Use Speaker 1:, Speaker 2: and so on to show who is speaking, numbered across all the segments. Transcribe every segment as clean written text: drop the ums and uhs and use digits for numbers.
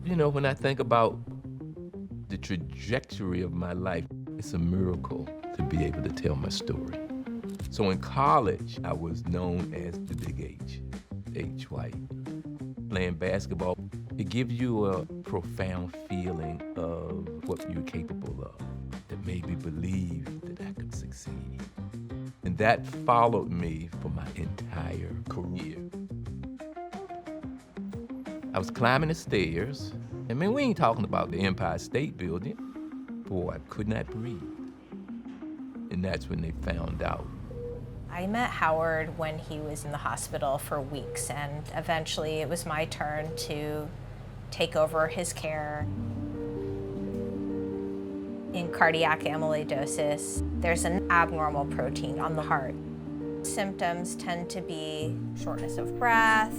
Speaker 1: You know, when I think about the trajectory of my life, it's a miracle to be able to tell my story. So in college, I was known as the Big H White. Playing basketball, it gives you a profound feeling of what you're capable of, that made me believe that I could succeed. And that followed me for my entire career. I was climbing the stairs. I mean, we ain't talking about the Empire State Building. Boy, I could not breathe. And that's when they found out.
Speaker 2: I met Howard when he was in the hospital for weeks, and eventually it was my turn to take over his care. In cardiac amyloidosis, there's an abnormal protein on the heart. Symptoms tend to be shortness of breath,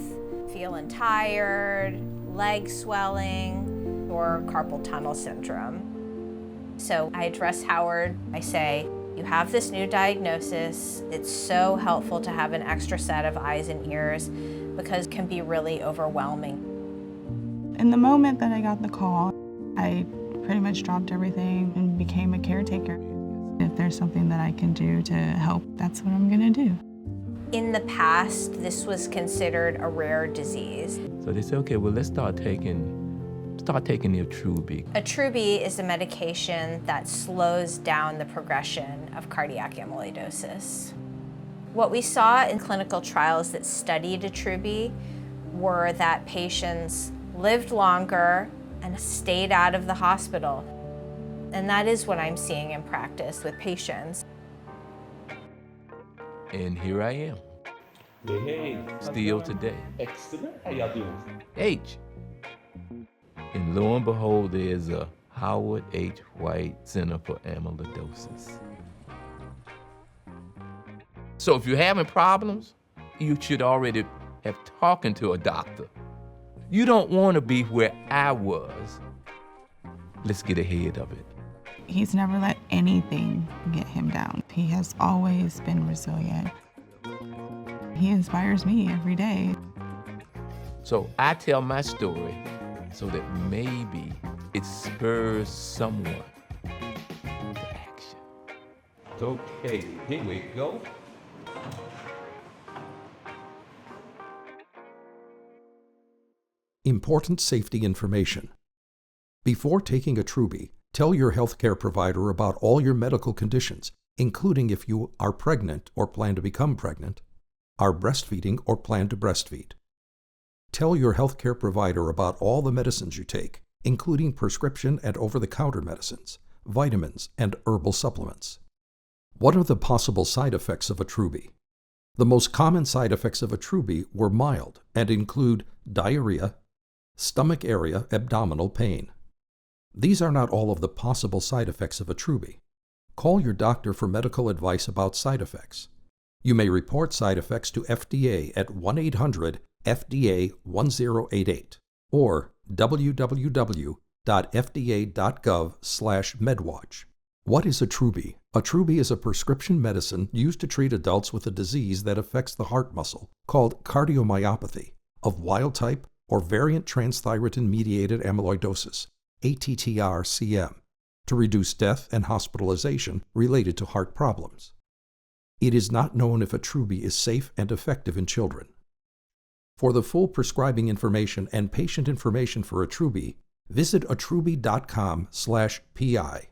Speaker 2: feeling tired, leg swelling, or carpal tunnel syndrome. So I address Howard. I say, you have this new diagnosis. It's so helpful to have an extra set of eyes and ears because it can be really overwhelming.
Speaker 3: In the moment that I got the call, I pretty much dropped everything and became a caretaker. If there's something that I can do to help, that's what I'm gonna do.
Speaker 2: In the past, this was considered a rare disease.
Speaker 1: So they said, okay, well, let's start taking the Attruby.
Speaker 2: Attruby is a medication that slows down the progression of cardiac amyloidosis. What we saw in clinical trials that studied Attruby were that patients lived longer and stayed out of the hospital. And that is what I'm seeing in practice with patients.
Speaker 1: And here I am,
Speaker 4: Hey,
Speaker 1: still today.
Speaker 4: excellent. How y'all doing?
Speaker 1: H. And lo and behold, there's a Howard H. White Center for Amyloidosis. So if you're having problems, you should already have talking to a doctor. You don't want to be where I was. Let's get ahead of it.
Speaker 3: He's never let anything get him down. He has always been resilient. He inspires me every day.
Speaker 1: So I tell my story so that maybe it spurs someone to action.
Speaker 4: Okay, here we go.
Speaker 5: Important safety information. Before taking Attruby, tell your healthcare provider about all your medical conditions, including if you are pregnant or plan to become pregnant, are breastfeeding or plan to breastfeed. Tell your healthcare provider about all the medicines you take, including prescription and over-the-counter medicines, vitamins, and herbal supplements. What are the possible side effects of Attruby? The most common side effects of Attruby were mild and include diarrhea, stomach area, abdominal pain. These are not all of the possible side effects of Attruby. Call your doctor for medical advice about side effects. You may report side effects to FDA at 1-800-FDA-1088 or www.fda.gov/medwatch. What is Attruby? Attruby is a prescription medicine used to treat adults with a disease that affects the heart muscle called cardiomyopathy of wild-type or variant transthyretin-mediated amyloidosis, ATTR-CM, to reduce death and hospitalization related to heart problems. It is not known if Attruby is safe and effective in children. For the full prescribing information and patient information for Attruby, visit attruby.com/PI.